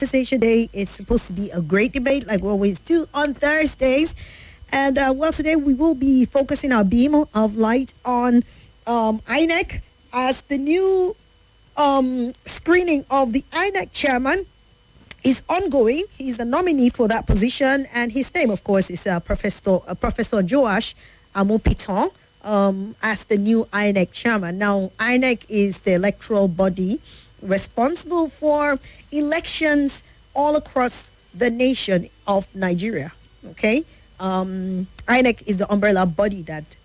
Conversation Day is supposed to be a great debate, like we always do on Thursdays. And today we will be focusing our beam of light on INEC as the new screening of the INEC chairman is ongoing. He's the nominee for that position, and his name, of course, is Professor Joash Amopiton as the new INEC chairman. Now, INEC is the electoral body responsible for elections all across the nation of Nigeria. Okay, INEC is the umbrella body that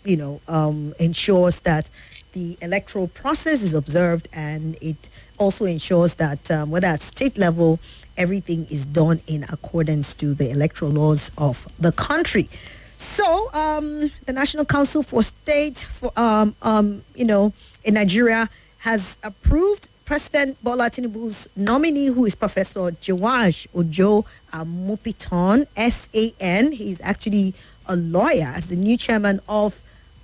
ensures that the electoral process is observed, and it also ensures that whether at state level, everything is done in accordance to the electoral laws of the country. So, the National Council for State, in Nigeria, has approved President Bola Tinubu's nominee, who is Professor Joash Ojo Amopiton, SAN. He's actually a lawyer, as the new chairman of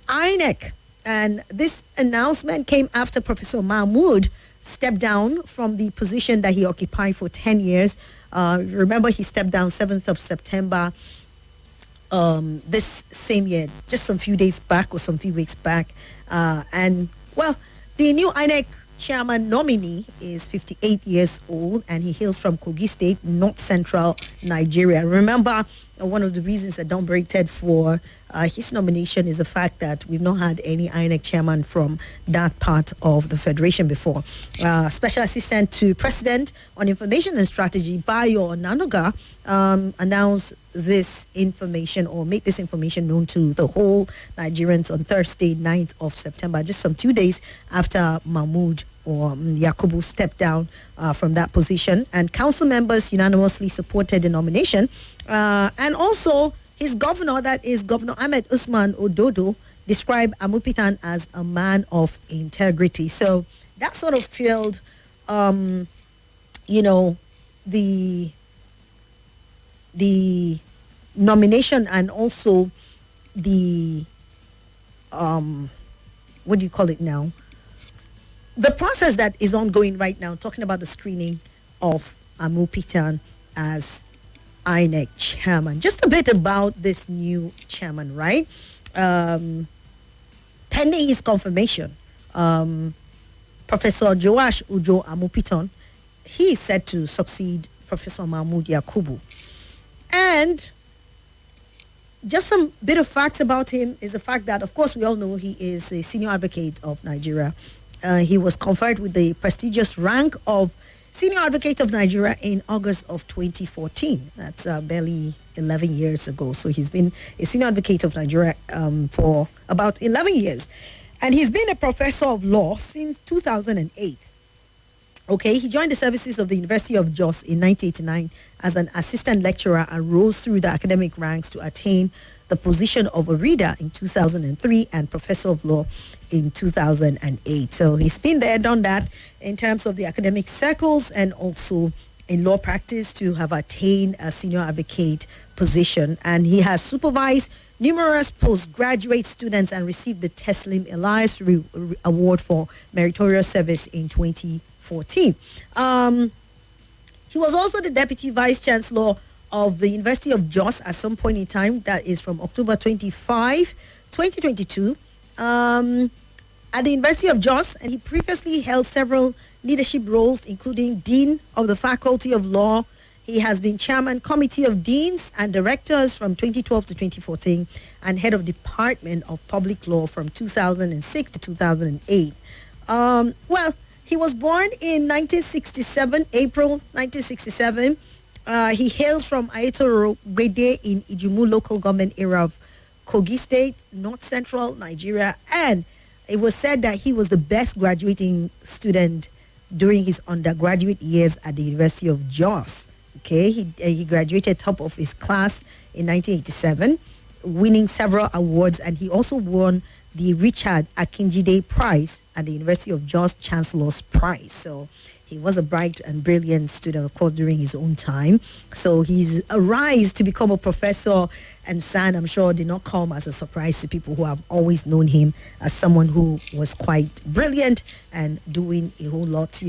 INEC. And this announcement came after Professor Mahmood stepped down from the position that he occupied for 10 years. Remember, he stepped down 7th of September this same year, just some few days back or some few weeks back. The new INEC chairman nominee is 58 years old, and he hails from Kogi State, North Central Nigeria. Remember, one of the reasons that Don Brated for his nomination is the fact that we've not had any INEC chairman from that part of the federation before. Special Assistant to President on Information and Strategy, Bayo Nanoga, announced this information, or made this information known to the whole Nigerians on Thursday, 9th of September, just some 2 days after Mahmood or Yakubu stepped down from that position. And council members unanimously supported the nomination. And also, his governor, that is Governor Ahmed Usman Ododo, described Amupitan as a man of integrity. So that sort of filled, the nomination, and also the, what do you call it now? The process that is ongoing right now, talking about the screening of Amupitan as INEC chairman. Just a bit about this new chairman, right? Pending his confirmation, Professor Joash Ujo Amupiton, he is set to succeed Professor Mahmoud Yakubu. And just some bit of facts about him is the fact that, of course, we all know he is a senior advocate of Nigeria. He was conferred with the prestigious rank of Senior Advocate of Nigeria in August of 2014. That's barely 11 years ago. So he's been a Senior Advocate of Nigeria for about 11 years. And he's been a professor of law since 2008. Okay, he joined the services of the University of Jos in 1989 as an assistant lecturer and rose through the academic ranks to attain the position of a reader in 2003 and professor of law in 2008. So he's been there, done that in terms of the academic circles and also in law practice to have attained a senior advocate position. And he has supervised numerous postgraduate students and received the Teslim Elias Award for meritorious service in 2014. He was also the Deputy Vice Chancellor of the University of Jos at some point in time, that is from October 25, 2022, at the University of Jos, and he previously held several leadership roles, including Dean of the Faculty of Law. He has been Chairman, Committee of Deans and Directors from 2012 to 2014, and Head of Department of Public Law from 2006 to 2008. He was born in 1967, April 1967. He hails from Ayetoro Gwede in Ijumu local government area of Kogi State, North Central Nigeria. And it was said that he was the best graduating student during his undergraduate years at the University of Jos. Okay, he graduated top of his class in 1987, winning several awards, and he also won the Richard Akinjide Prize at the University of Jos Chancellor's Prize. So he was a bright and brilliant student, of course, during his own time. So his rise to become a professor and son, I'm sure, did not come as a surprise to people who have always known him as someone who was quite brilliant and doing a whole lot,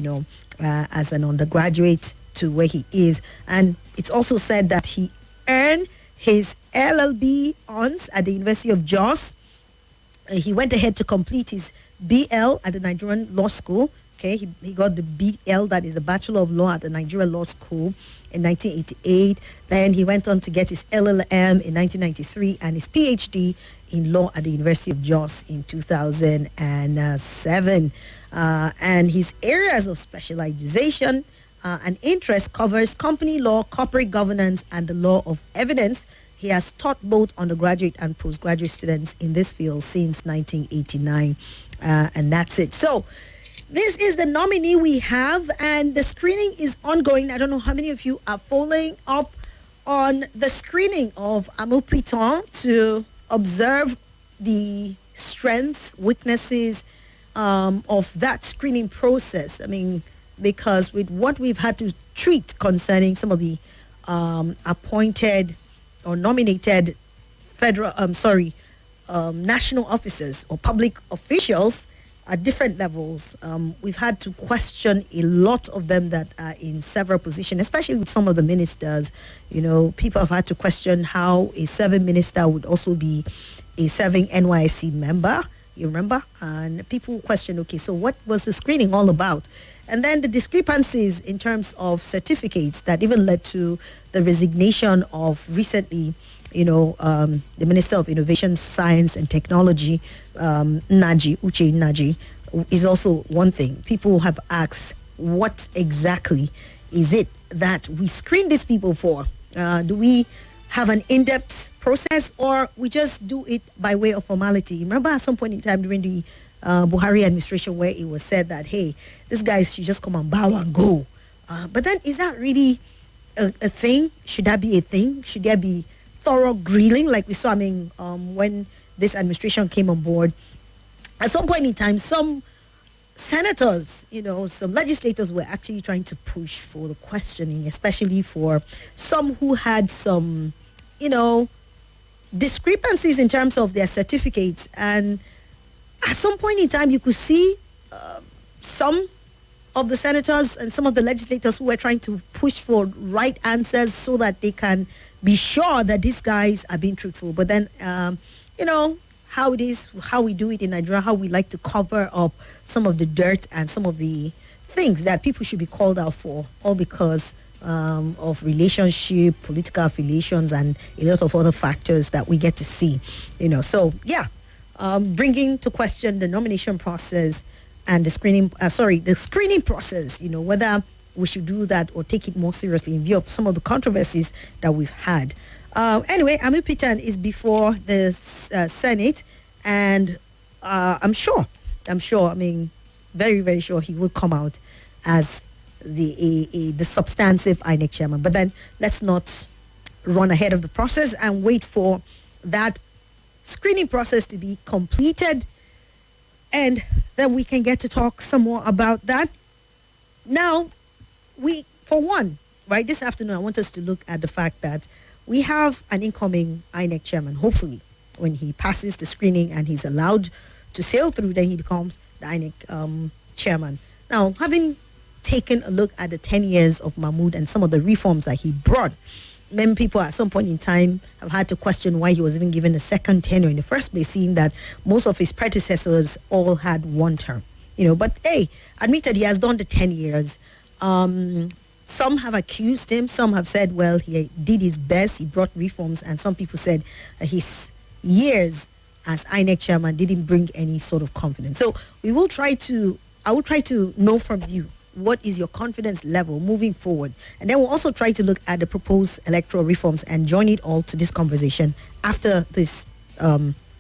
as an undergraduate to where he is. And it's also said that he earned his LLB honors at the University of Jos. He went ahead to complete his BL at the Nigerian Law School. Okay, he got the BL, that is the Bachelor of Law at the Nigerian Law School in 1988. Then he went on to get his LLM in 1993 and his PhD in law at the University of Jos in 2007. And his areas of specialization and interest covers company law, corporate governance, and the law of evidence. He has taught both undergraduate and postgraduate students in this field since 1989. And that's it. So this is the nominee we have, and the screening is ongoing. I don't know how many of you are following up on the screening of Amu Piton to observe the strengths, weaknesses of that screening process. I mean, because with what we've had to treat concerning some of the appointed or nominated national officers or public officials at different levels, we've had to question a lot of them that are in several positions, especially with some of the ministers. You know, people have had to question how a serving minister would also be a serving NYSC member, you remember? And people question, okay, so what was the screening all about? And then the discrepancies in terms of certificates that even led to the resignation of recently, the Minister of Innovation, Science and Technology, Uche Naji, is also one thing. People have asked, what exactly is it that we screen these people for? Do we have an in-depth process, or we just do it by way of formality? Remember at some point in time during the Buhari administration where it was said that, hey, this guy should just come and bow and go. But then is that really a thing? Should that be a thing? Should there be thorough grilling like we saw, when this administration came on board? At some point in time, some senators, some legislators were actually trying to push for the questioning, especially for some who had some, discrepancies in terms of their certificates. And at some point in time, you could see some of the senators and some of the legislators who were trying to push for right answers so that they can be sure that these guys are being truthful. But then, how it is, how we do it in Nigeria, how we like to cover up some of the dirt and some of the things that people should be called out for, all because of relationship, political affiliations, and a lot of other factors that we get to see. So yeah, bringing to question the nomination process and the screening process, whether we should do that or take it more seriously in view of some of the controversies that we've had. Anyway, Amu Pitan is before the Senate, and I'm sure, very, very sure he will come out as the substantive INEC chairman. But then let's not run ahead of the process and wait for that screening process to be completed, and then we can get to talk some more about that. Now, this afternoon, I want us to look at the fact that we have an incoming INEC chairman. Hopefully, when he passes the screening and he's allowed to sail through, then he becomes the INEC chairman. Now, having taken a look at the 10 years of Mahmoud and some of the reforms that he brought, many people at some point in time have had to question why he was even given a second tenure in the first place, seeing that most of his predecessors all had one term. But hey, admitted he has done the 10 years. Some have accused him. Some have said, well, he did his best. He brought reforms. And some people said his years as INEC chairman didn't bring any sort of confidence. So I will try to know from you, what is your confidence level moving forward? And then we'll also try to look at the proposed electoral reforms and join it all to this conversation after this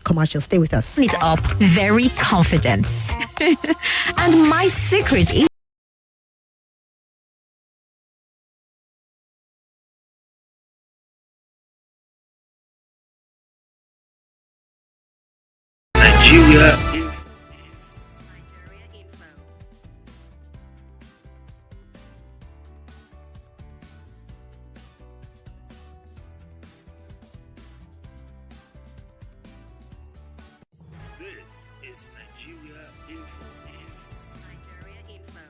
commercial. Stay with us. It up very confident. And my secret is Nigeria. This is Nigeria Info. Nigeria Info.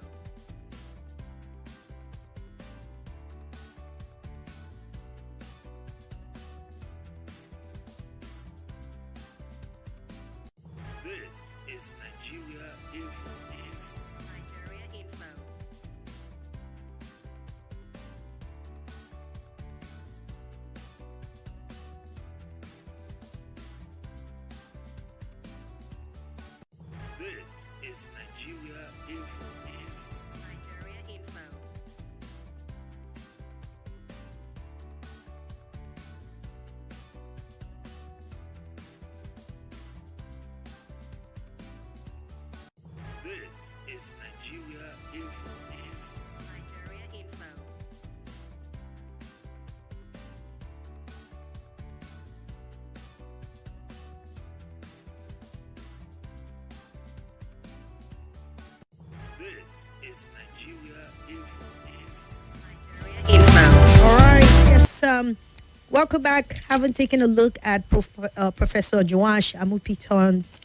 is Nigeria Info. Nigeria Info. This is Nigeria Info. Nigeria Info. This is Nigeria Info. Nigeria Info. All right. Yes. Welcome back. Haven't taken a look at Professor Joash Amupiton's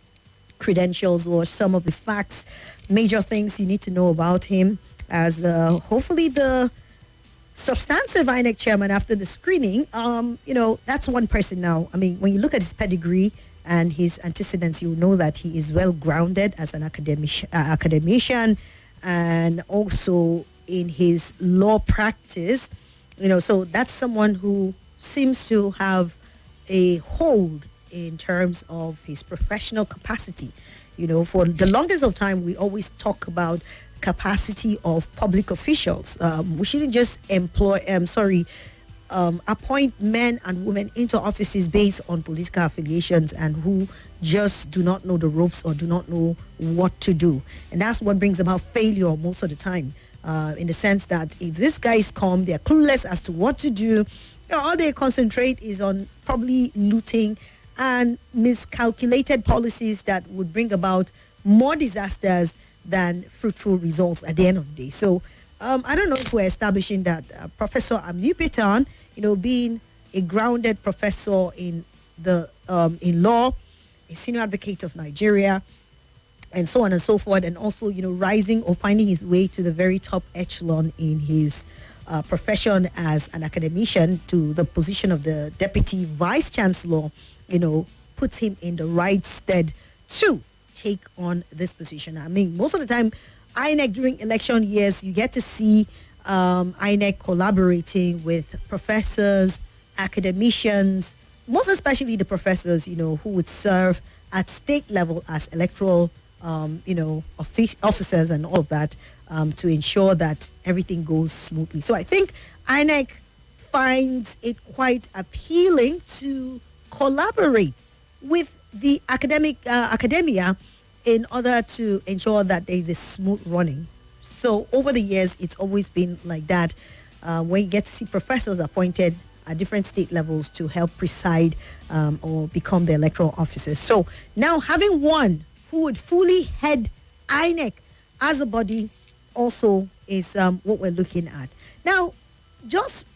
credentials or some of the facts, major things you need to know about him as hopefully the substantive INEC chairman after the screening. That's one person now. I mean, when you look at his pedigree and his antecedents, you know that he is well grounded as an academician and also in his law practice. So that's someone who seems to have a hold in terms of his professional capacity. For the longest of time, we always talk about capacity of public officials. We shouldn't just appoint men and women into offices based on political affiliations and who just do not know the ropes or do not know what to do. And that's what brings about failure most of the time, in the sense that if these guys come, they're clueless as to what to do. All they concentrate is on probably looting and miscalculated policies that would bring about more disasters than fruitful results at the end of the day. So I don't know if we're establishing that Professor Amupitan, being a grounded professor in law, a senior advocate of Nigeria, and so on and so forth, and also rising or finding his way to the very top echelon in his profession as an academician to the position of the deputy vice chancellor, puts him in the right stead to take on this position. I mean, most of the time, INEC during election years, you get to see INEC collaborating with professors, academicians, most especially the professors, who would serve at state level as electoral, officers and all of that, to ensure that everything goes smoothly. So I think INEC finds it quite appealing to collaborate with the academia in order to ensure that there is a smooth running. So over the years, it's always been like that. When you get to see professors appointed at different state levels to help preside or become the electoral officers. So now having one who would fully head INEC as a body also is what we're looking at. Now, just,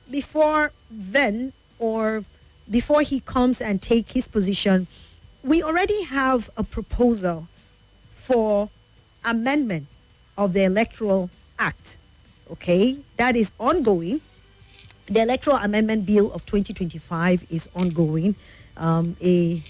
before then or before he comes and take his position, we already have a proposal for amendment of the Electoral Act, okay? That is ongoing. The Electoral Amendment Bill of 2025 is ongoing. A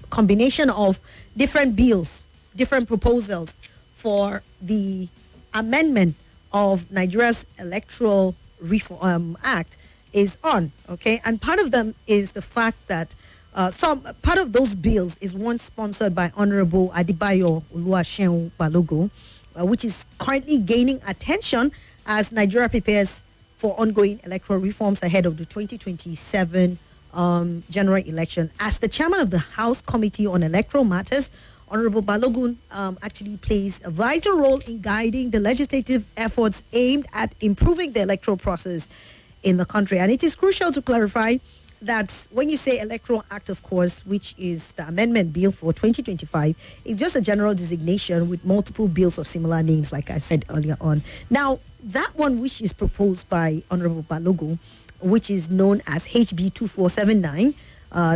combination of different bills, different proposals for the amendment of Nigeria's Electoral Reform Act is on, okay? And part of them is the fact that part of those bills is one sponsored by Honorable Adibayo Oluwaseun Balogun, which is currently gaining attention as Nigeria prepares for ongoing electoral reforms ahead of the 2027 general election. As the chairman of the House Committee on Electoral Matters, Honorable Balogun actually plays a vital role in guiding the legislative efforts aimed at improving the electoral process in the country. And it is crucial to clarify that when you say Electoral Act, of course, which is the amendment bill for 2025, it's just a general designation with multiple bills of similar names, like I said earlier on. Now, that one which is proposed by Honorable Balogun, which is known as HB 2479,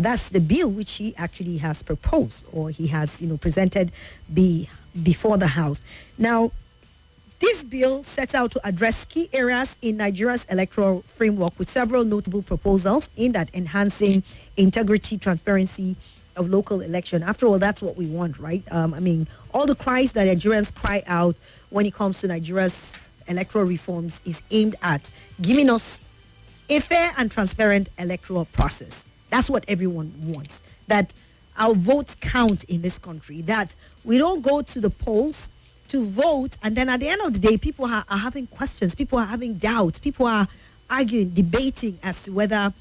that's the bill which he actually has proposed, or he has, presented before the House. Now, this bill sets out to address key areas in Nigeria's electoral framework with several notable proposals aimed at enhancing integrity, transparency of local election. After all, that's what we want, right? All the cries that Nigerians cry out when it comes to Nigeria's electoral reforms is aimed at giving us a fair and transparent electoral process. That's what everyone wants. That our votes count in this country. That we don't go to the polls to vote, and then at the end of the day, people are having questions, people are having doubts, people are arguing, debating as to whether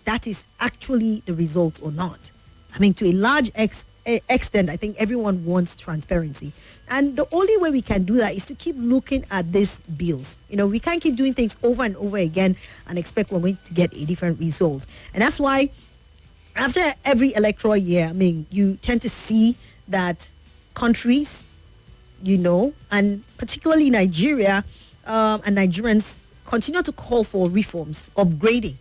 that is actually the result or not. I mean, to a large extent, I think everyone wants transparency. And the only way we can do that is to keep looking at these bills. We can't keep doing things over and over again and expect we're going to get a different result. And that's why after every electoral year, I mean, you tend to see that countries, and particularly Nigeria and Nigerians continue to call for reforms, upgrading,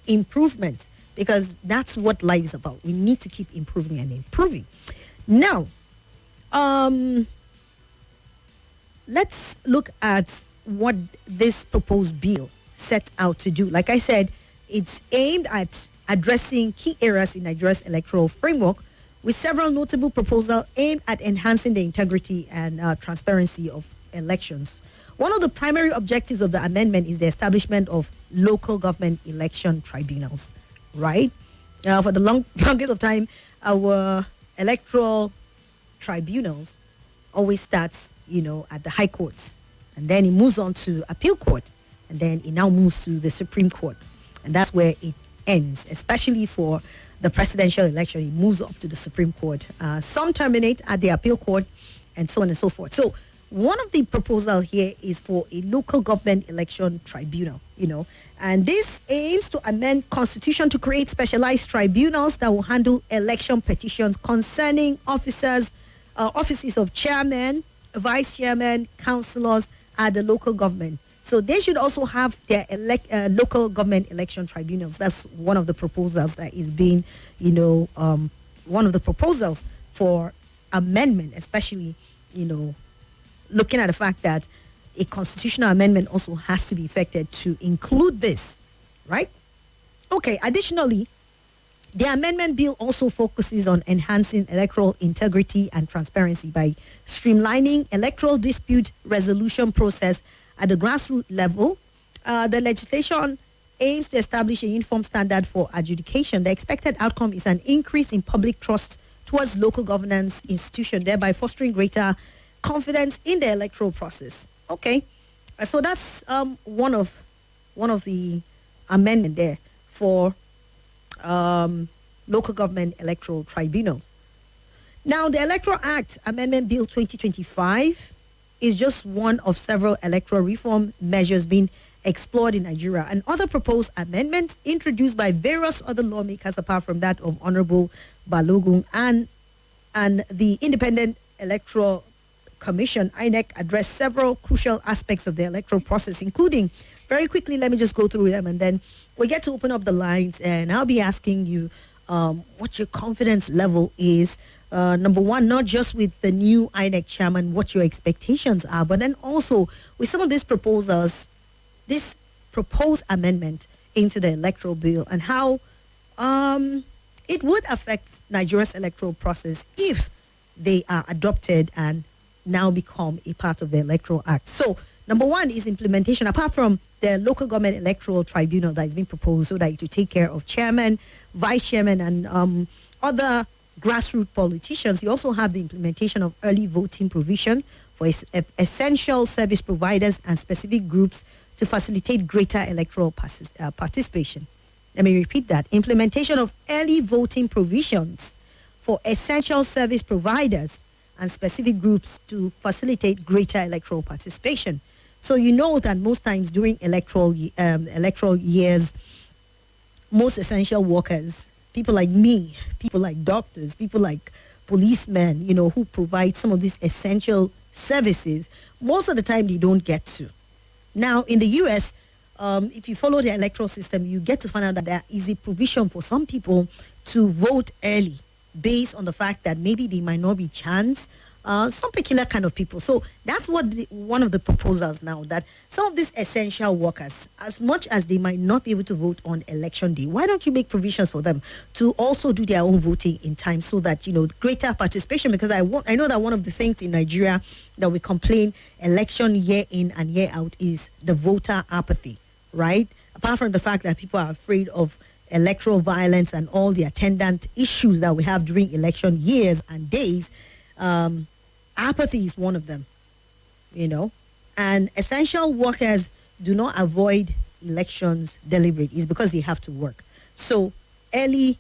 improvements, because that's what life is about. We need to keep improving and improving. Now, let's look at what this proposed bill sets out to do. Like I said, it's aimed at addressing key areas in Nigeria's electoral framework, with several notable proposals aimed at enhancing the integrity and transparency of elections. One of the primary objectives of the amendment is the establishment of local government election tribunals, right? For the longest of time, our electoral tribunals always starts, at the high courts, and then it moves on to appeal court, and then it now moves to the Supreme Court, and that's where it ends, especially for the presidential election. It moves up to the Supreme Court. Some terminate at the appeal court, and so on and so forth. So one of the proposals here is for a local government election tribunal, and this aims to amend constitution to create specialized tribunals that will handle election petitions concerning offices of chairman, vice chairman, councillors at the local government. So they should also have their local government election tribunals. That's one of the proposals that is being, one of the proposals for amendment, especially, looking at the fact that a constitutional amendment also has to be effected to include this, right? Okay, additionally, the amendment bill also focuses on enhancing electoral integrity and transparency by streamlining electoral dispute resolution process at the grassroots level. The legislation aims to establish a uniform standard for adjudication. The expected outcome is an increase in public trust towards local governance institution, thereby fostering greater confidence in the electoral process. Okay, so that's one of the amendment there for local government electoral tribunals. Now, the Electoral Act Amendment Bill 2025 is just one of several electoral reform measures being explored in Nigeria, and other proposed amendments introduced by various other lawmakers apart from that of Honorable Balogun and the Independent Electoral Commission, INEC, address several crucial aspects of the electoral process, including, very quickly, let me just go through them, and then we get to open up the lines, and I'll be asking you what your confidence level is. Number one, not just with the new INEC chairman, what your expectations are, but then also with some of these proposals, this proposed amendment into the electoral bill, and how it would affect Nigeria's electoral process if they are adopted and now become a part of the Electoral Act. So, number one is implementation. Apart from the local government electoral tribunal that is being proposed, so that it will take care of chairman, vice chairman, and other grassroots politicians, you also have the implementation of early voting provision for essential service providers and specific groups to facilitate greater electoral participation. Let me repeat that. Implementation of early voting provisions for essential service providers and specific groups to facilitate greater electoral participation. So you know that most times during electoral years, most essential workers, people like me, people like doctors, people like policemen, who provide some of these essential services, most of the time they don't get to. Now, in the U.S., if you follow the electoral system, you get to find out that there is a provision for some people to vote early based on the fact that maybe they might not be chance, some peculiar kind of people. So that's what one of the proposals now, that some of these essential workers, as much as they might not be able to vote on election day, why don't you make provisions for them to also do their own voting in time, so that, greater participation? Because I know that one of the things in Nigeria that we complain election year in and year out is the voter apathy, right? Apart from the fact that people are afraid of electoral violence and all the attendant issues that we have during election years and days, apathy is one of them, and essential workers do not avoid elections deliberately. It's because they have to work. So early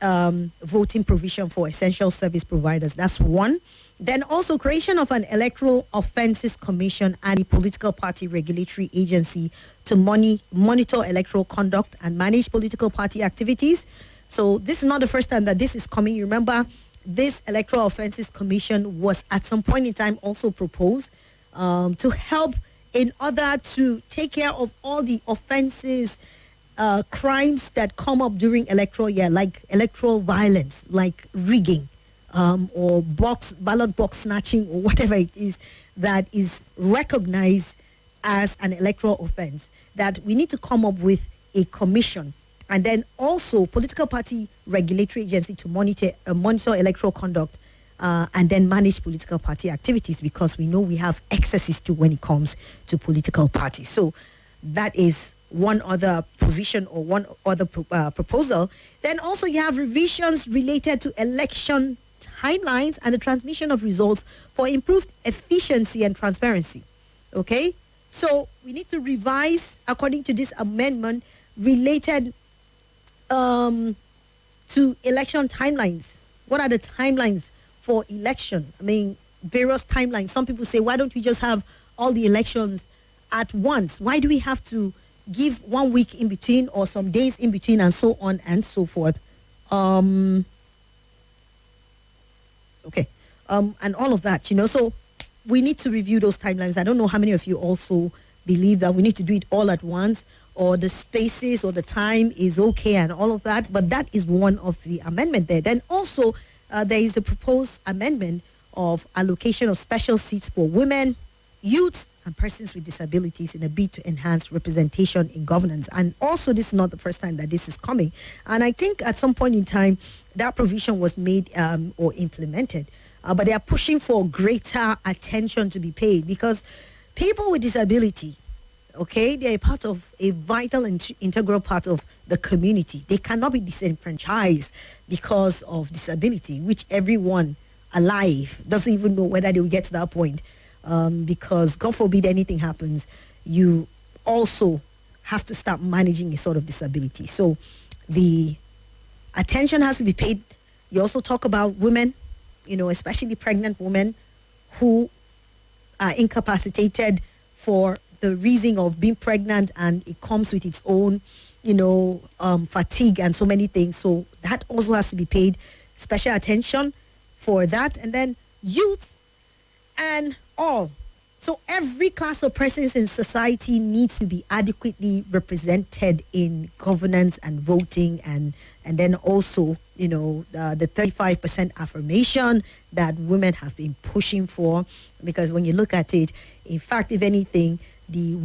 voting provision for essential service providers, that's one. Then also creation of an electoral offences commission and a political party regulatory agency to monitor electoral conduct and manage political party activities. So this is not the first time that this is coming. You remember this electoral offences commission was at some point in time also proposed to help in order to take care of all the offences, crimes that come up during electoral year, like electoral violence, like rigging, or ballot box snatching, or whatever it is that is recognized as an electoral offense, that we need to come up with a commission, and then also political party regulatory agency to monitor electoral conduct, and then manage political party activities, because we know we have excesses too when it comes to political parties. So that is one other provision or one other proposal. Then also you have revisions related to election timelines and the transmission of results for improved efficiency and transparency. Okay, so we need to revise according to this amendment related to election timelines. What are the timelines for election? I mean, various timelines. Some people say, why don't we just have all the elections at once? Why do we have to give 1 week in between or some days in between, and so on and so forth? And all of that, so we need to review those timelines. I don't know how many of you also believe that we need to do it all at once, or the spaces or the time is okay and all of that, but that is one of the amendment there. Then also there is the proposed amendment of allocation of special seats for women, youths, and persons with disabilities in a bid to enhance representation in governance. And also, this is not the first time that this is coming. And I think at some point in time, that provision was made or implemented. But they are pushing for greater attention to be paid, because people with disability, okay, they are part of a vital and integral part of the community. They cannot be disenfranchised because of disability, which everyone alive doesn't even know whether they will get to that point. Because God forbid anything happens, you also have to start managing a sort of disability. So the attention has to be paid. You also talk about women, especially pregnant women who are incapacitated for the reason of being pregnant, and it comes with its own, fatigue and so many things. So that also has to be paid special attention for that. And then youth and all. So every class of persons in society needs to be adequately represented in governance and voting, and then also, the 35% affirmation that women have been pushing for, because when you look at it, in fact, if anything, the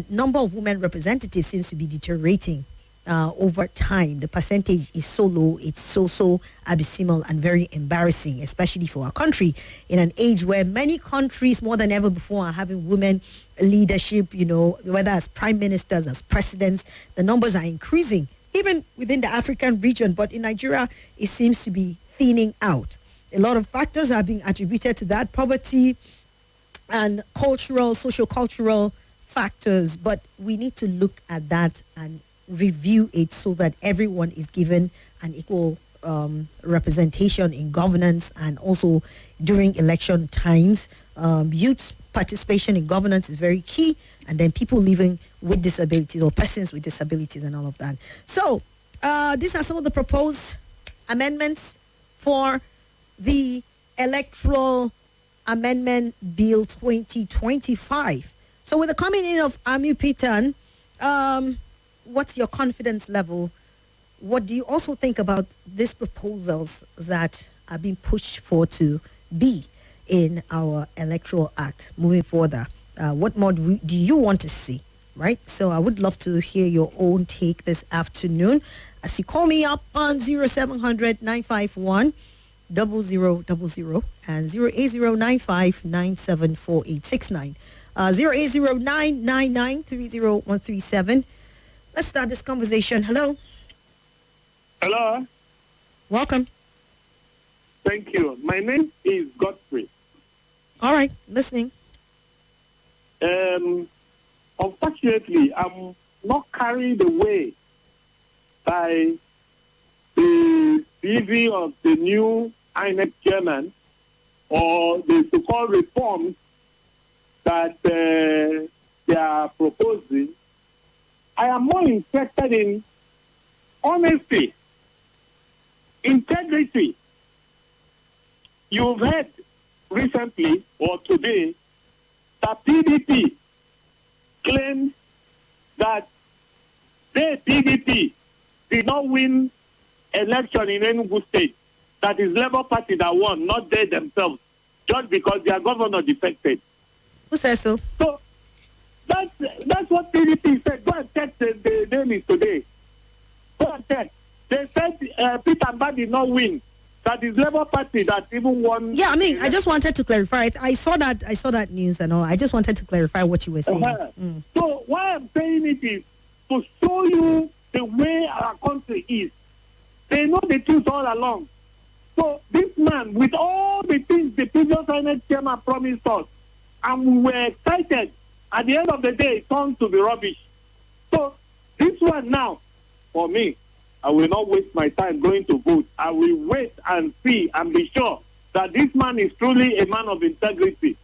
number of women representatives seems to be deteriorating over time. The percentage is so low, it's so abysmal and very embarrassing, especially for our country, in an age where many countries more than ever before are having women leadership, whether as prime ministers, as presidents. The numbers are increasing, even within the African region, but in Nigeria, it seems to be thinning out. A lot of factors are being attributed to that, poverty and socio-cultural factors, but we need to look at that and review it so that everyone is given an equal representation in governance, and also during election times. Youth participation in governance is very key, and then people living with disabilities or persons with disabilities and all of that. So these are some of the proposed amendments for the Electoral Amendment Bill 2025. So with the coming in of Amu Pitan, what's your confidence level? What do you also think about these proposals that are being pushed for to be in our Electoral Act moving further? What more do you want to see, right? So I would love to hear your own take this afternoon as you call me up on 0700 951 0000 and 08095974869. 08099930137. Let's start this conversation. Hello. Hello. Welcome. Thank you. My name is Godfrey. All right, listening. Unfortunately, I'm not carried away by the CV of the new INEC chairman or the so-called reforms that they are proposing. I am more interested in honesty, integrity. You've heard recently or today that PDP claimed that they, PDP, did not win election in Enugu State. That is Labour Party that won, not they themselves, just because their governor defected. Who says so? So that's what PDP said. Go and check the name today. Go and check. They said Peter Mba did not win. That is Labour Party that even won. Yeah, I mean, I just wanted to clarify. I saw that news and all. I just wanted to clarify what you were saying. So why I'm saying it is to show you the way our country is. They know the truth all along. So this man, with all the things the previous INEC chairman promised us, and we were excited, at the end of the day, it turned to be rubbish. So this one now, for me, I will not waste my time going to vote. I will wait and see and be sure that this man is truly a man of integrity.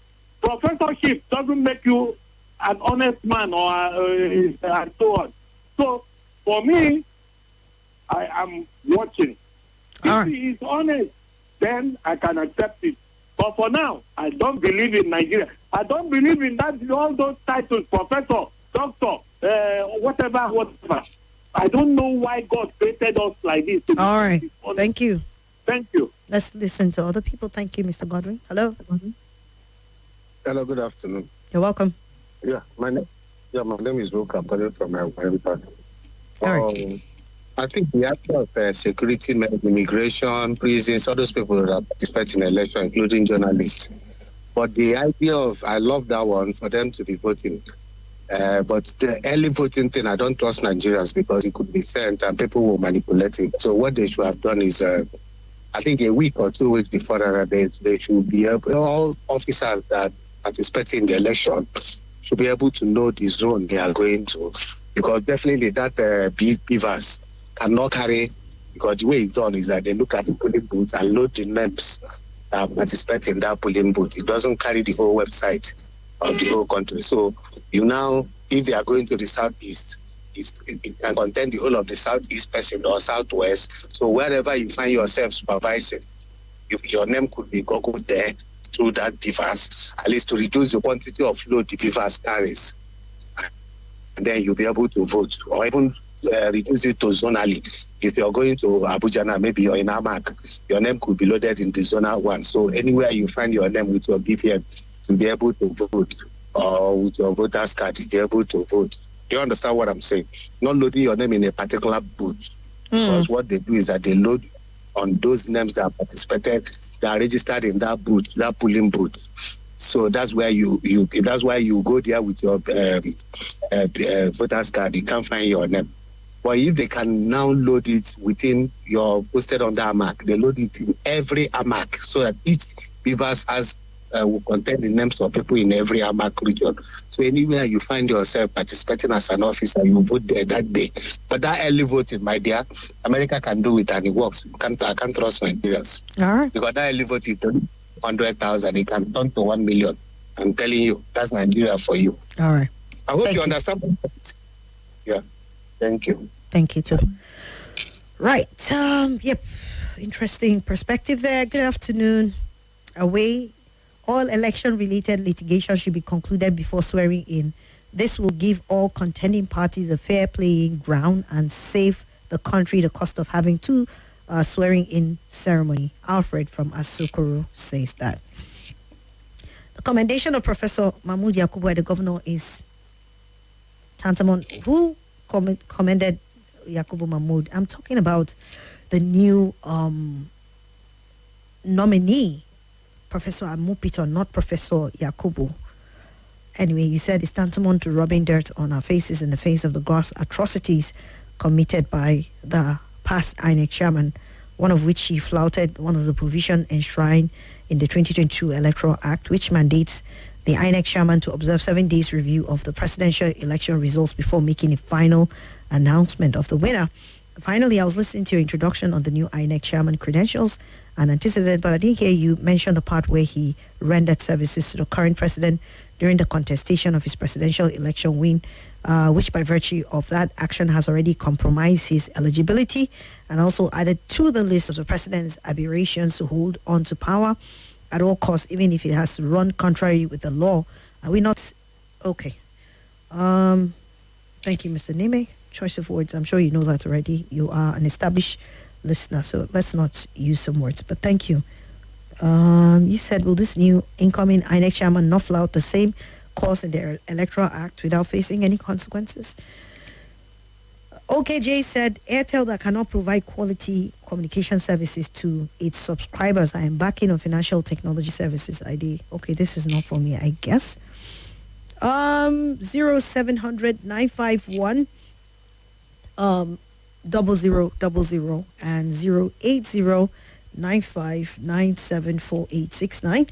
Professorship doesn't make you an honest man or and so on. So for me, I am watching. If he is honest, then I can accept it. But for now, I don't believe in Nigeria. I don't believe in that all those titles, professor, doctor, whatever. I don't know why God created us like this. All right. Thank you. Thank you. Let's listen to other people. Thank you, Mr. Godwin. Hello. Hello, good afternoon. You're welcome. Yeah, my name is Luke. I'm calling from my part. All right. I think the aspect of security, immigration, prisons, all those people that are participating in election, including journalists. But the idea of, I love that one, for them to be voting. But the early voting thing, I don't trust Nigerians because it could be sent and people will manipulate it. So what they should have done is, I think a week or 2 weeks before that, they should be able, all officers that participate in the election should be able to know the zone they are going to. Because definitely that beavers cannot carry, because the way it's done is that they look at the polling booth and load the names that participate in that polling booth. It doesn't carry the whole website of the whole country. So you now, if they are going to the southeast, it can contain the whole of the southeast person or southwest. So wherever you find yourself supervising, if your name could be googled there through that device, at least to reduce the quantity of load the device carries. And then you'll be able to vote, or even reduce it to zonally. If you're going to Abuja now, maybe you're in Amak, your name could be loaded in the zonal one. So anywhere you find your name with your BVN, to be able to vote, or with your voter's card, to be able to vote. Do you understand what I'm saying? Not loading your name in a particular booth. Because what they do is that they load on those names that participated, that are registered in that booth, that polling booth. So that's where that's why you go there with your voter's card. You can't find your name. But if they can now load it within your posted on the AMAC, they load it in every AMAC so that each beavers has will contain the names of people in every AMAC region. So anywhere you find yourself participating as an officer, you vote there that day. But that early voting, my dear, America can do it and it works. I can't trust Nigerians. All right. Because that early voting, 100,000, it can turn to 1 million. I'm telling you, that's Nigeria for you. All right. I hope Thank you you. understand. Yeah. Thank you. Thank you too. Right. Yep. Interesting perspective there. Good afternoon. Away. All election-related litigation should be concluded before swearing in. This will give all contending parties a fair playing ground and save the country the cost of having two swearing-in ceremony. Alfred from Asukuru says that. The commendation of Professor Mahmoud Yakubu, the governor, is tantamount. Who commended Yakubu Mahmoud? I'm talking about the new nominee, Professor Amupiton, not Professor Yakubu. Anyway, you said it's tantamount to rubbing dirt on our faces in the face of the gross atrocities committed by the past INEC chairman, one of which he flouted one of the provision enshrined in the 2022 Electoral Act, which mandates the INEC chairman to observe 7 days review of the presidential election results before making a final announcement of the winner. Finally, I was listening to your introduction on the new INEC chairman credentials and antecedent, but I didn't hear you mention the part where he rendered services to the current president during the contestation of his presidential election win, which by virtue of that action has already compromised his eligibility and also added to the list of the president's aberrations to hold on to power at all costs, even if it has to run contrary with the law. Are we not? Okay. Thank you, Mr. Nime. Choice of words. I'm sure you know that already. You are an established listener, so let's not use some words. But thank you. You said, will this new incoming INEC chairman not flout the same clause in the Electoral Act without facing any consequences? OKJ said, Airtel that cannot provide quality communication services to its subscribers are embarking on financial technology services ID. Okay, this is not for me, I guess. 0700 951 0000 and 08095974869.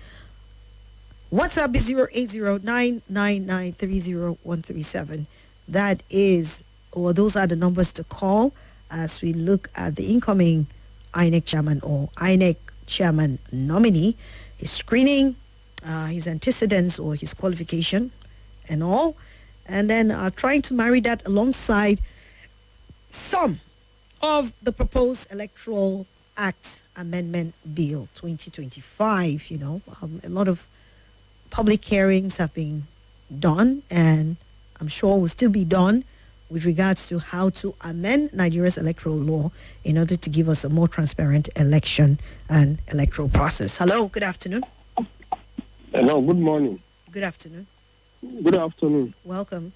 WhatsApp is 08099930137. That is, or those are the numbers to call as we look at the incoming INEC chairman or INEC chairman nominee, his screening, his antecedents or his qualification and all, and then trying to marry that alongside some of the proposed Electoral Act Amendment Bill 2025. A lot of public hearings have been done, and I'm sure will still be done with regards to how to amend Nigeria's electoral law in order to give us a more transparent election and electoral process. Hello, good afternoon. Hello, good morning. Good afternoon. Good afternoon. Welcome.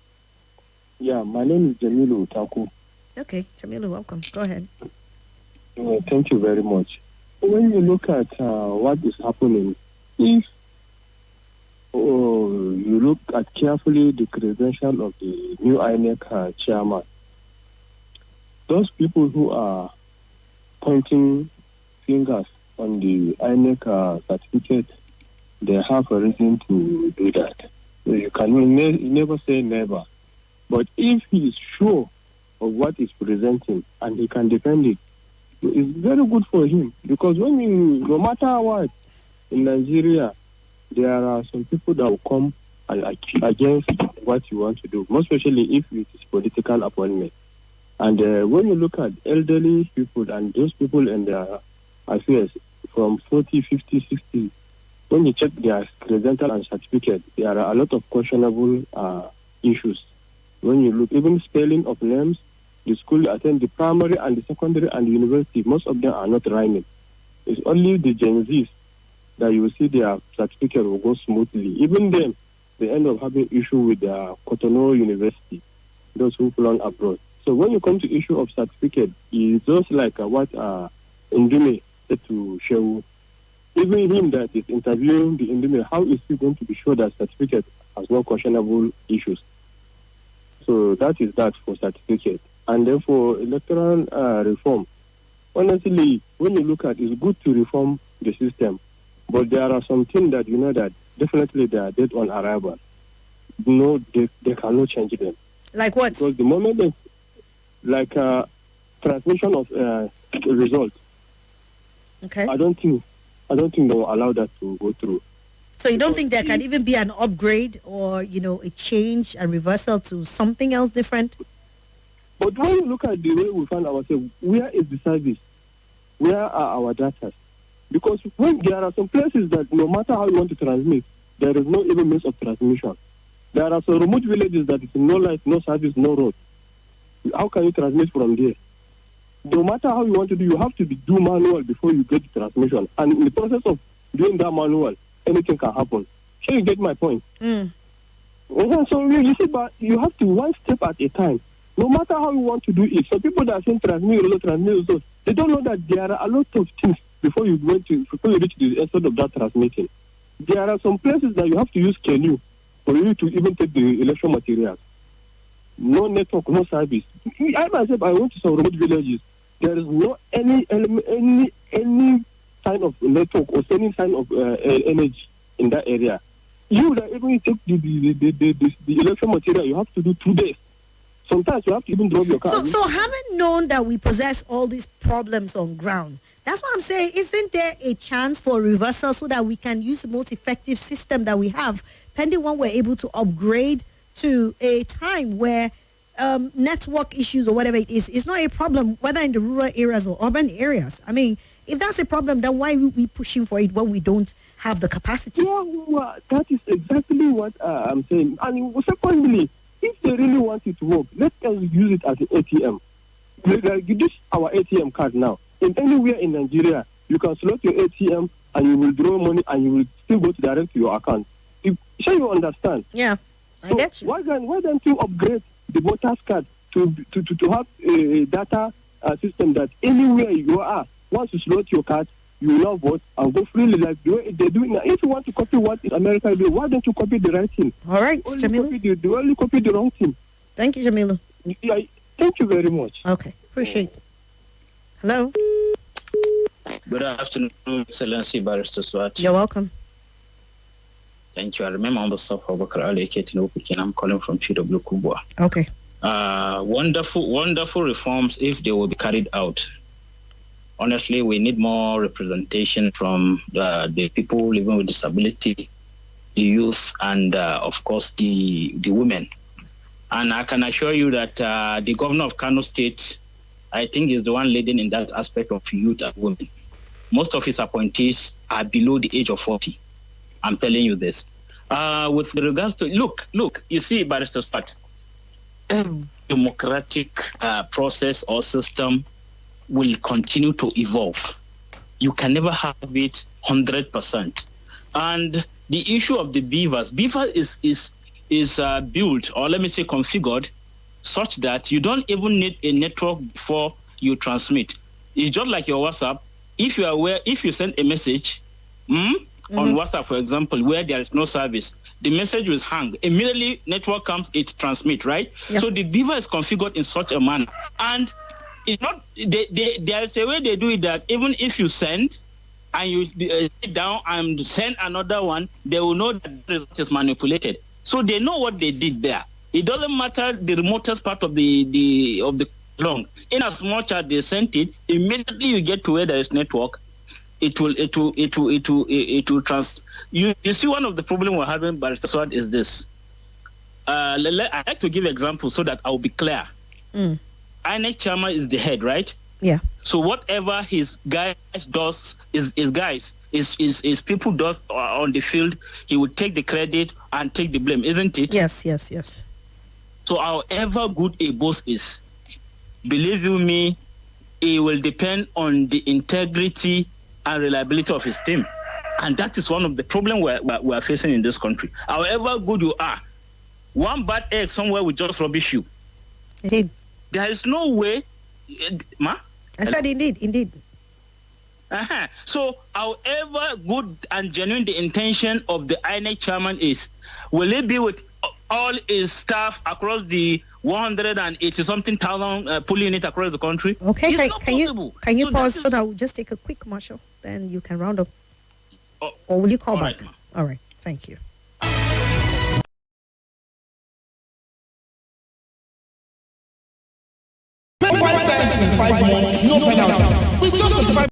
Yeah, my name is Jamilu Taku. Okay, Jamilu, welcome. Go ahead. Thank you very much. When you look at what is happening, if you look at carefully the credential of the new INEC chairman, those people who are pointing fingers on the INEC certificate, they have a reason to do that. So you can never say never. But if he is sure of what he's presenting and he can defend it, it's very good for him. Because no matter what, in Nigeria, there are some people that will come against what you want to do, most especially if it is political appointment. And when you look at elderly people and those people in their affairs from 40, 50, 60, when you check their credential and certificate, there are a lot of questionable issues. When you look, even spelling of names, the school you attend, the primary and the secondary and the university, most of them are not rhyming. It's only the Gen Zs that you will see their certificate will go smoothly. Even them, they end up having issue with their Cotonou University, those who belong abroad. So when you come to issue of certificate, it's just like what Indume said to Shehu. Even him that is interviewing the Indume, how is he going to be sure that certificate has no questionable issues? So that is that for certificate. And then for electoral reform, honestly, when you look at it, it's good to reform the system. But there are some things that you know that definitely they are dead on arrival. No, they cannot change them. Like what? Because the moment they, like transmission of result, Okay. I don't think they will allow that to go through. So you don't think there can even be an upgrade or, a change and reversal to something else different? But when you look at the way we find ourselves, where is the service? Where are our data? Because when there are some places that no matter how you want to transmit, there is no even means of transmission. There are some remote villages that is no light, no service, no road. How can you transmit from there? No matter how you want to do, you have to do manual before you get the transmission. And in the process of doing that manual, anything can happen. So you get my point? Mm. So you see, but you have to one step at a time. No matter how you want to do it. So people that are saying transmit, they don't know that there are a lot of things before you reach the end of that transmitting. There are some places that you have to use canoe for you to even take the election materials. No network, no service. I myself, I went to some remote villages. There is no any sign of network or any sign of energy in that area. You that even you take the election material, you have to do 2 days. Sometimes you have to even drop your car. So having known that we possess all these problems on ground, that's what I'm saying. Isn't there a chance for reversal so that we can use the most effective system that we have, pending when we're able to upgrade to a time where network issues or whatever it is not a problem, whether in the rural areas or urban areas? I mean, if that's a problem, then why are we pushing for it when we don't have the capacity? Yeah, well, that is exactly what I'm saying. And secondly, if they really want it to work, let us use it as an ATM. Like this our ATM card now. In anywhere in Nigeria, you can select your ATM and you will draw money and you will still go to direct to your account. Sure, you understand? Yeah, I get you. Why don't you upgrade the voters card to have a data system that anywhere you are, once you select your card, you will now vote and go freely like the way they do it now. If you want to copy what in America do, why don't you copy the right thing? All right, Jamilu. You only copy the wrong thing. Thank you, Jamilu. Yeah, thank you very much. Okay, appreciate it. Hello? Good afternoon, Excellency Barrister Swat. You're welcome. Thank you. I remember on the stuff of Bakar Ali Ketin. I'm calling from PW Kubwa. Okay. Wonderful reforms if they will be carried out. Honestly, we need more representation from the people living with disability, the youth, and of course the women. And I can assure you that the governor of Kano State, I think, is the one leading in that aspect of youth and women. Most of his appointees are below the age of 40. I'm telling you this. With regards to look, you see, Barrister Swat, every democratic process or system will continue to evolve. You can never have it 100%. And the issue of the beaver is built, or let me say configured, such that you don't even need a network before you transmit. It's just like your WhatsApp. If you send a message on WhatsApp, for example, where there is no service, the message will hang. Immediately network comes, it transmits, right? Yep. So the beaver is configured in such a manner. And it's not, there's a way they do it that even if you send and you sit down and send another one, they will know that the result is manipulated. So they know what they did there. It doesn't matter the remotest part of the long. In as much as they sent it, immediately you get to where there is network, it will trans. You see, one of the problems we're having, Barrister Swat, is this. I like to give an example so that I'll be clear. INEC chairman is the head, right? Yeah. So whatever his guys does is people does on the field, he would take the credit and take the blame, isn't it? Yes. So however good a boss is, believe you me, it will depend on the integrity and reliability of his team. And that is one of the problems we're facing in this country. However good you are, one bad egg somewhere will just rubbish you. Indeed. There is no way, Ma? I said indeed. So, however good and genuine the intention of the INEC chairman is, will it be with all his staff across the 180-something thousand polling units across the country? Okay, can you so pause so that we'll just take a quick commercial, then you can round up? Or will you call back? Right, all right, thank you. Five times in 5 months, no penalties. With just 25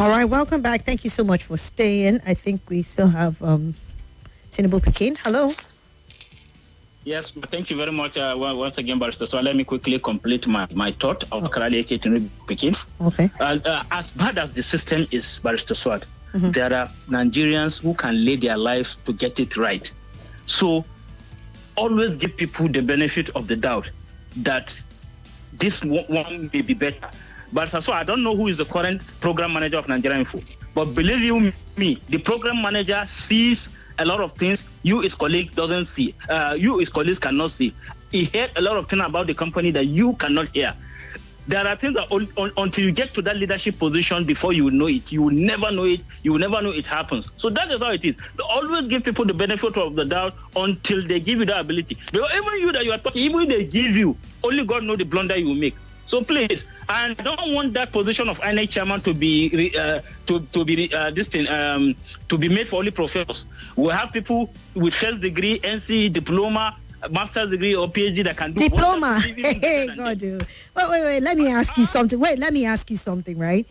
All right, welcome back. Thank you so much for staying. I think we still have Tinubu Pekin. Hello. Yes, thank you very much once again, Barrister. So let me quickly complete my thought of Karali Eke Tinubu Pekin. Okay. As bad as the system is, Barrister Swat, there are Nigerians who can lay their lives to get it right. So always give people the benefit of the doubt that this one may be better. But so I don't know who is the current program manager of Nigeria Info, but believe you me, the program manager sees a lot of things you, his colleague, doesn't see. You, his colleagues, cannot see. He heard a lot of things about the company that you cannot hear. There are things that until you get to that leadership position, before you know it, you will never know it. You will never know it happens. So that is how it is. They always give people the benefit of the doubt until they give you the ability. Because even you that you are talking, even if they give you, only God knows the blunder you will make. So please, and I don't want that position of INEC chairman to be to be made for only professors. We have people with first degree, NC diploma, master's degree or PhD that can do diploma. Hey, God, wait. Let me ask you something. Right?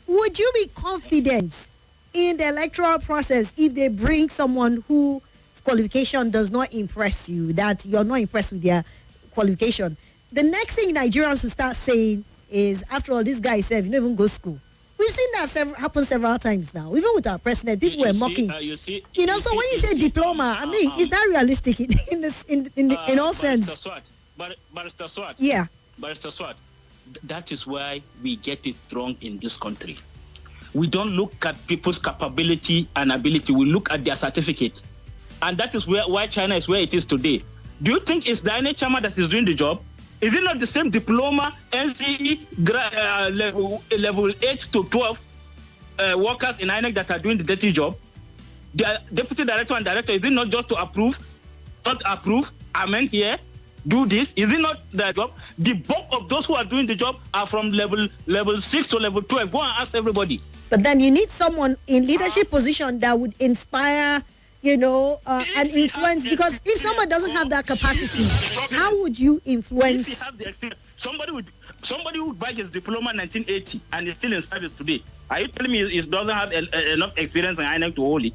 Would you be confident in the electoral process if they bring someone whose qualification does not impress you, that you're not impressed with their qualification? The next thing Nigerians will start saying is, after all, this guy said, you don't even go to school. We've seen that happen several times now. Even with our president, people were mocking. So when you say diploma, I mean, is that realistic in all sense? Barrister Swat. Yeah. Barrister Swat. That is why we get it wrong in this country. We don't look at people's capability and ability. We look at their certificate. And that is why China is where it is today. Do you think it's the INEC chairman that is doing the job? Is it not the same diploma, NCE, level 8 to 12 workers in INEC that are doing the dirty job? The deputy director and director, is it not just to approve, not approve, amend here, do this? Is it not their job? The bulk of those who are doing the job are from level 6 to level 12. Go and ask everybody. But then you need someone in leadership position that would inspire, and influence, because if someone doesn't have that capacity, how would you influence? Somebody would buy his diploma in 1980 and is still in service today. Are you telling me he doesn't have enough experience in INEC to hold it?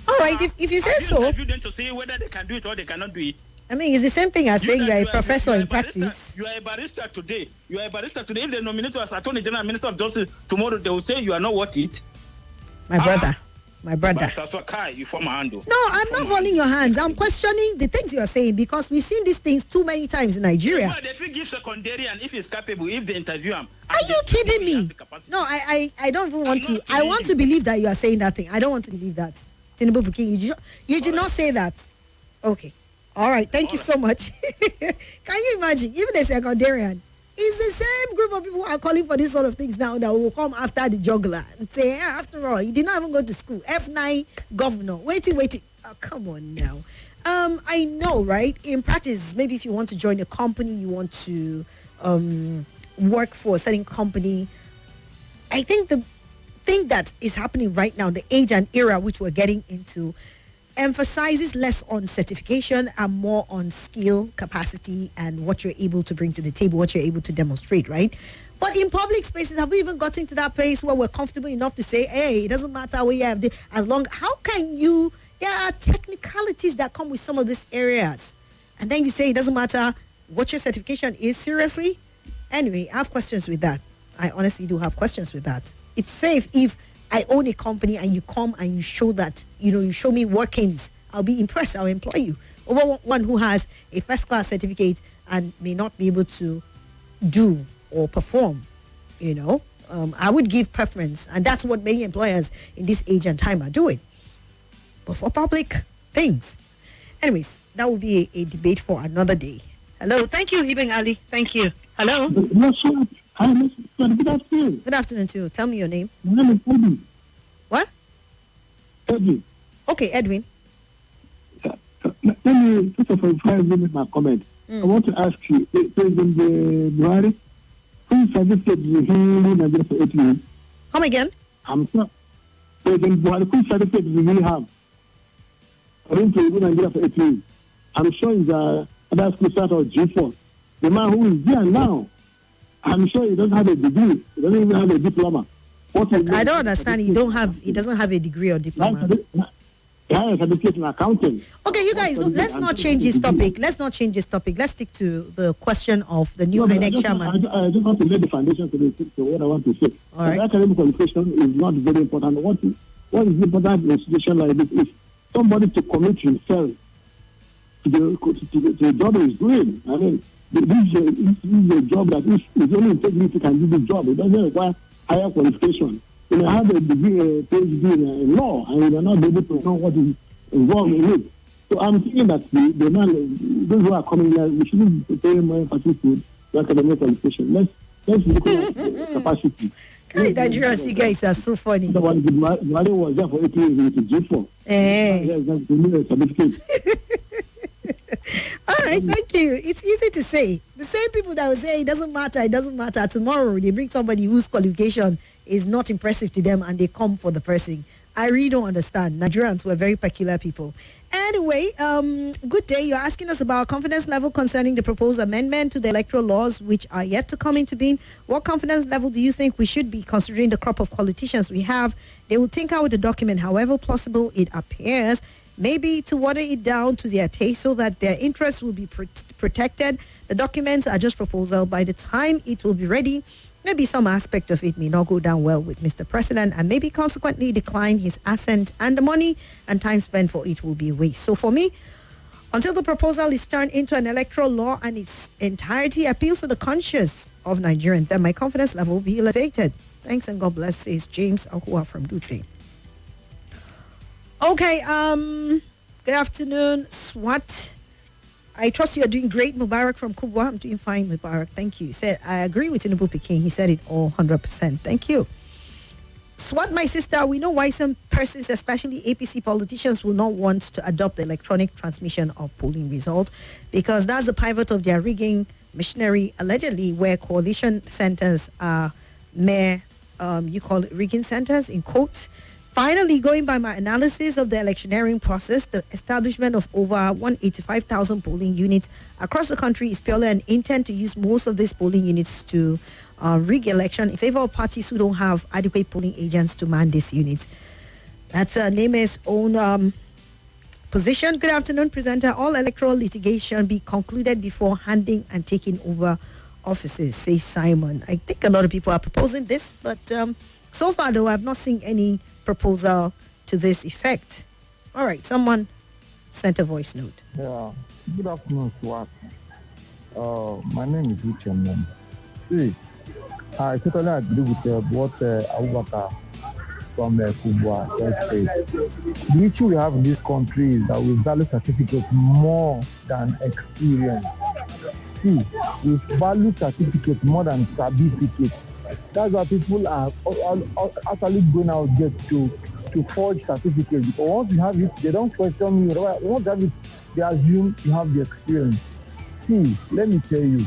All right, if you say so. You them to say whether they can do it or they cannot do it. I mean, it's the same thing as saying you're a professor in practice. You are a barrister today. If they nominate you as Attorney General and Minister of Justice, tomorrow they will say you are not worth it. My brother. You form a handle. No, I'm not falling your hands. I'm questioning the things you are saying because we've seen these things too many times in Nigeria. Well, if he gives secondary and if he's capable, if they interview him. Are you kidding me? No, I don't even want to. I want to believe that you are saying that thing. I don't want to believe that. Tinubu Pekin, you did not say that. Okay. All right. Thank you so much. Can you imagine? Even a secondarian. It's the same group of people who are calling for these sort of things now that will come after the juggler and say, after all, you did not even go to school. F9 governor. Waiting. Oh, come on now. I know, right? In practice, maybe if you want to join a company, you want to work for a certain company. I think the thing that is happening right now, the age and era which we're getting into, emphasizes less on certification and more on skill, capacity, and what you're able to bring to the table, what you're able to demonstrate, right? But in public spaces, have we even gotten to that place where we're comfortable enough to say, hey, it doesn't matter where you have how can you, there are technicalities that come with some of these areas. And then you say it doesn't matter what your certification is, seriously? Anyway, I have questions with that. I honestly do have questions with that. It's safe if I own a company and you come and you show that, you show me workings. I'll be impressed. I'll employ you. Over one who has a first class certificate and may not be able to do or perform, I would give preference. And that's what many employers in this age and time are doing. But for public things. Anyways, that will be a debate for another day. Hello. Thank you, Ibn Ali. Thank you. Hello. Hi, good afternoon. Good afternoon to you. Tell me your name. My name is Edwin. What? Edwin. Okay, Edwin. Let me, first of all, before I make my comment, I want to ask you, President Buhari, whose certificate did he Nigeria for 8 years? Come again? I'm sorry. President Buhari, whose certificate did he have? For him to Nigeria for 8 years. I'm sure he's other school start or G4. The man who is there now, I'm sure he doesn't have a degree. He doesn't even have a diploma. I don't understand. He doesn't have a degree or diploma. Certificate in accounting. Okay, you guys, let's not change this topic. Let's stick to the question of the new INEC chairman. I just want to lay the foundation to what I want to say. All right. Academic qualification is not very important. What is important in a situation like this is somebody to commit himself to the job he's doing. I mean, this is a job that is only integrity can do the job. It doesn't require higher qualification. You may have a degree, a PhD in law, and you are not able to know what is involved in it. So I'm thinking that the man, those who are coming here, we shouldn't pay more emphasis to the academic qualification. Let's look at capacity. Nigerians, you guys are so funny. The one was there for 8 years in G4. Yes, that's the certificate. All right, thank you. It's easy to say. The same people that will say it doesn't matter. Tomorrow they bring somebody whose qualification is not impressive to them and they come for the person. I really don't understand. Nigerians were very peculiar people. Anyway, good day. You're asking us about confidence level concerning the proposed amendment to the electoral laws, which are yet to come into being. What confidence level do you think we should be considering the crop of politicians we have? They will think out the document however possible it appears, maybe to water it down to their taste so that their interests will be protected. The documents are just proposal. By the time it will be ready, maybe some aspect of it may not go down well with Mr. President and maybe consequently decline his assent, and the money and time spent for it will be a waste. So for me, until the proposal is turned into an electoral law and its entirety appeals to the conscience of Nigerians, then my confidence level will be elevated. Thanks and God bless, says James Ahua from Dutse. Okay, good afternoon, Swat. I trust you are doing great. Mubarak from Kubwa. I'm doing fine, Mubarak. Thank you. He said, I agree with Tinubu Peking. He said it all 100%. Thank you. Swat, my sister, we know why some persons, especially APC politicians, will not want to adopt the electronic transmission of polling results because that's the pivot of their rigging machinery, allegedly, where coalition centers are mere, you call it rigging centers, in quotes. Finally, going by my analysis of the electioneering process, the establishment of over 185,000 polling units across the country is purely an intent to use most of these polling units to rig election in favor of parties who don't have adequate polling agents to man these units. That's Neme's own position. Good afternoon, presenter. All electoral litigation be concluded before handing and taking over offices, says Simon. I think a lot of people are proposing this, but so far, though, I've not seen any proposal to this effect. All right, someone sent a voice note. Yeah, good afternoon, Swat. My name is Richard. See, I totally agree with what Abubakar from Kubwa said. The issue we have in this country is that we value certificates more than experience. See, we value certificates more than certificates. That's why people are actually going out there to forge certificates. Because once you have it, they don't question you. Once you have it, they assume you have the experience. See, let me tell you,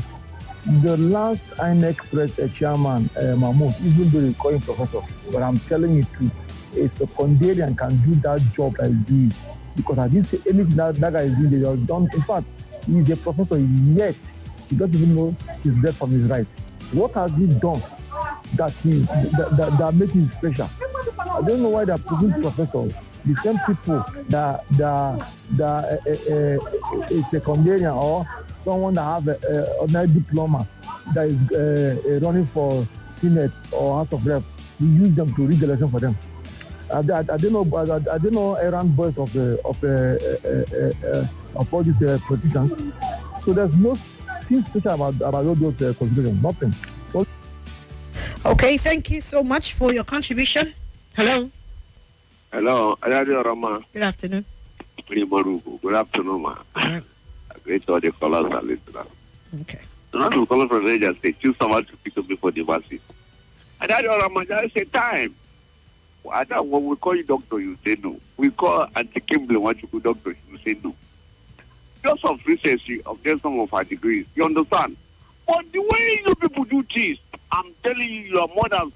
the last INEC press chairman, Mahmoud, even though they call him professor, but I'm telling you truth, a secondarian can do that job like this. Because I didn't say anything that guy is doing, they have done. In fact, he's a professor, yet he doesn't even know his left from his right. What has he done that makes him special? I don't know why they're putting professors, the same people that a secondarian or someone that have a diploma that is running for Senate or House of Reps. We use them to rig the election for them. I don't know errand boys of all these politicians. So there's nothing special about all those considerations. Nothing. Okay, thank you so much for your contribution. Hello. Hello, Radio Rama. Good afternoon. Good afternoon, ma. Right. Great all the callers and listeners. Okay. Not to call from Niger State, choose someone to pick up before the masses. And Radio Rama, just say time. I don't when we call you doctor, you say no. We call Auntie Kimberly, want you to doctor, you say no. Just of research, of just some of our degrees, you understand? But the way you people do this, I'm telling you, you are more than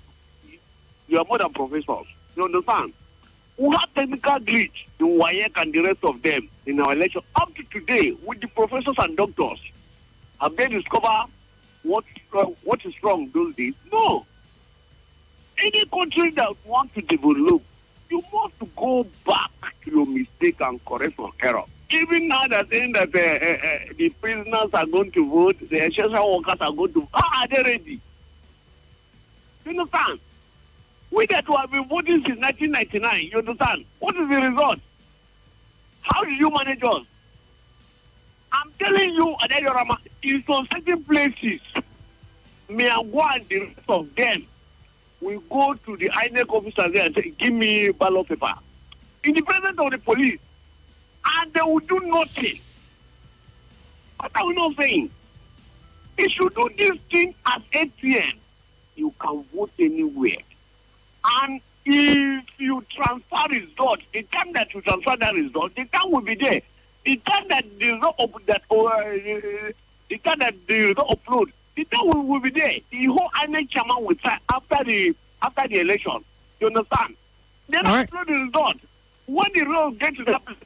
professors. You understand? We have technical glitch in WAEC and the rest of them in our election up to today with the professors and doctors. Have they discovered what is wrong those days? No. Any country that wants to develop, you must go back to your mistake and correct your error. Even now they're saying that the prisoners are going to vote, the essential workers are going to vote. How are they ready? You understand? We that have been voting since 1999, you understand? What is the result? How did you manage us? I'm telling you, Adeyorama, in some certain places, Miagwa and the rest of them will go to the INEC officers there and say, give me ballot paper. In the presence of the police. And they will do nothing. What are we not saying? If you do this thing as ATM, you can vote anywhere. And if you transfer results, the time that you transfer that result, the time will be there. The time that the result the time that the result upload, the time will be there. The whole INEC chairman will sign after the election. You understand? Then upload the result. When the result gets to that place,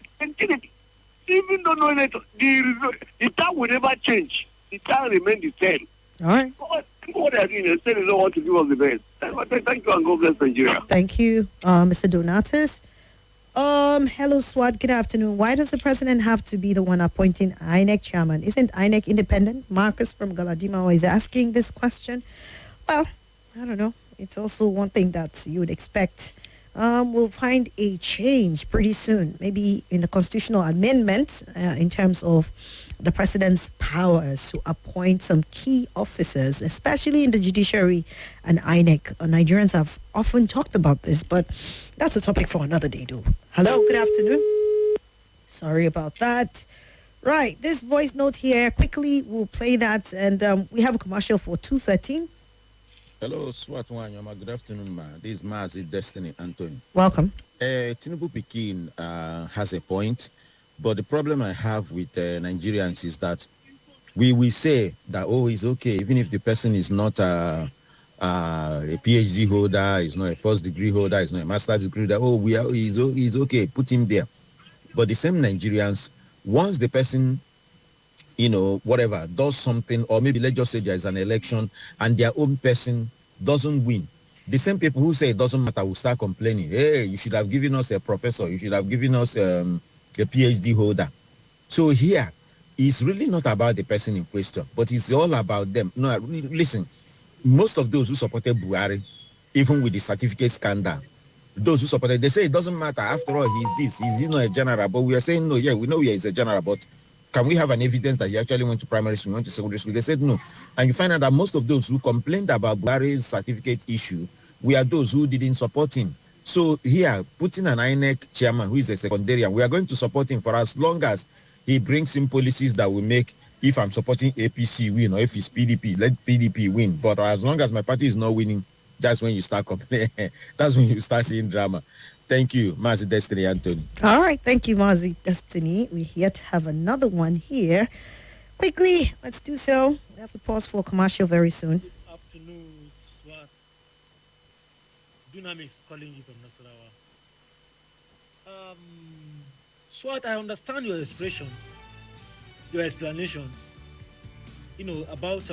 even though no later, the time will never change. The time remain the same. All right. What they are doing, they say they don't want to give us the best. Thank you and God bless Nigeria. Thank you, Mr. Donatus. Hello, Swat. Good afternoon. Why does the president have to be the one appointing INEC chairman? Isn't INEC independent? Marcus from Galadima is asking this question. Well, I don't know. It's also one thing that you would expect. We'll find a change pretty soon, maybe in the constitutional amendment in terms of the president's powers to appoint some key officers, especially in the judiciary and INEC. Nigerians have often talked about this, but that's a topic for another day, though. Hello, good afternoon. Sorry about that. Right, this voice note here, quickly we'll play that, and we have a commercial for 2:13. Hello, Swat Wanyama. Good afternoon, ma. This is Mazi Destiny Anthony. Welcome. Tinubu Pikin has a point, but the problem I have with Nigerians is that we will say that, oh, it's okay, even if the person is not a PhD holder, is not a first degree holder, is not a master's degree holder, oh, he's okay, put him there. But the same Nigerians, once the person, whatever, does something, or maybe let's just say there's an election and their own person doesn't win, the same people who say it doesn't matter will start complaining. Hey, you should have given us a professor. You should have given us a PhD holder. So here, it's really not about the person in question, but it's all about them. No, listen, most of those who supported Buhari, even with the certificate scandal, those who supported, they say it doesn't matter. After all, he's not a general. But we are saying, no, yeah, we know he is a general, but can we have an evidence that he actually went to primary school, went to secondary school? They said no. And you find out that most of those who complained about Buhari's certificate issue were those who didn't support him. So here, putting an INEC chairman who is a secondarian, we are going to support him for as long as he brings in policies that will make, if I'm supporting APC win or if it's PDP, let PDP win. But as long as my party is not winning, that's when you start complaining. That's when you start seeing drama. Thank you, Mazi Destiny Anthony. All right, thank you, Mazi Destiny. We yet have another one here. Quickly, let's do so. We have to pause for commercial very soon. Good afternoon, Swat. Dunam is calling you from Nasarawa. Swat, I understand your expression, your explanation, about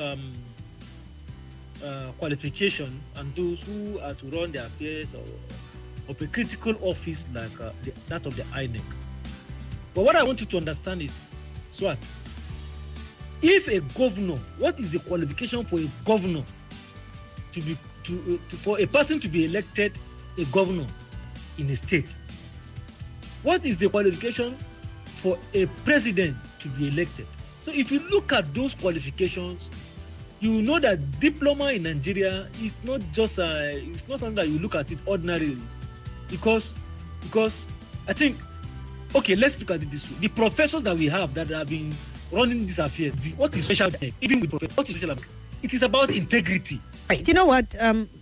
qualification and those who are to run their affairs of a critical office like that of the INEC. But what I want you to understand is, Swat, if a governor, what is the qualification for a governor for a person to be elected a governor in a state? What is the qualification for a president to be elected? So if you look at those qualifications, you know that diploma in Nigeria is not just it's not something that you look at it ordinarily, because I think, okay, let's look at it this way: the professors that we have that have been running these affairs, what is special about them? Even with professors, what is special about it? It is about integrity. Right. You know what?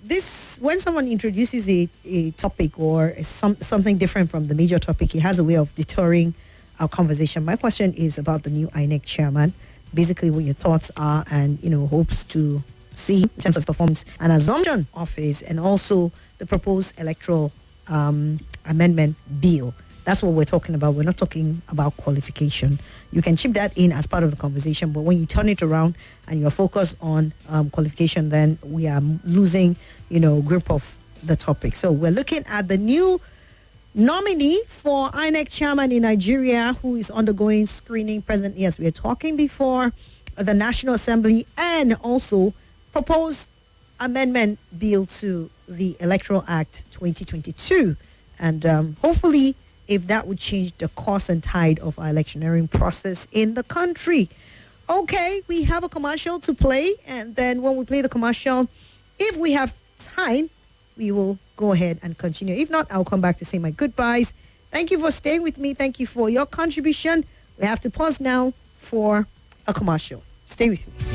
This, when someone introduces a topic or something different from the major topic, he has a way of deterring our conversation. My question is about the new INEC chairman. Basically, what your thoughts are, and hopes to see in terms of performance and assumption office, and also the proposed electoral amendment bill. That's what we're talking about. We're not talking about qualification. You can chip that in as part of the conversation, but when you turn it around and you're focused on qualification, then we are losing, grip of the topic. So we're looking at the new nominee for INEC chairman in Nigeria who is undergoing screening presently as we are talking before the National Assembly, and also proposed amendment bill to the Electoral Act 2022. And hopefully, if that would change the course and tide of our electioneering process in the country. Okay, we have a commercial to play. And then when we play the commercial, if we have time, we will go ahead and continue. If not, I'll come back to say my goodbyes. Thank you for staying with me. Thank you for your contribution. We have to pause now for a commercial. Stay with me.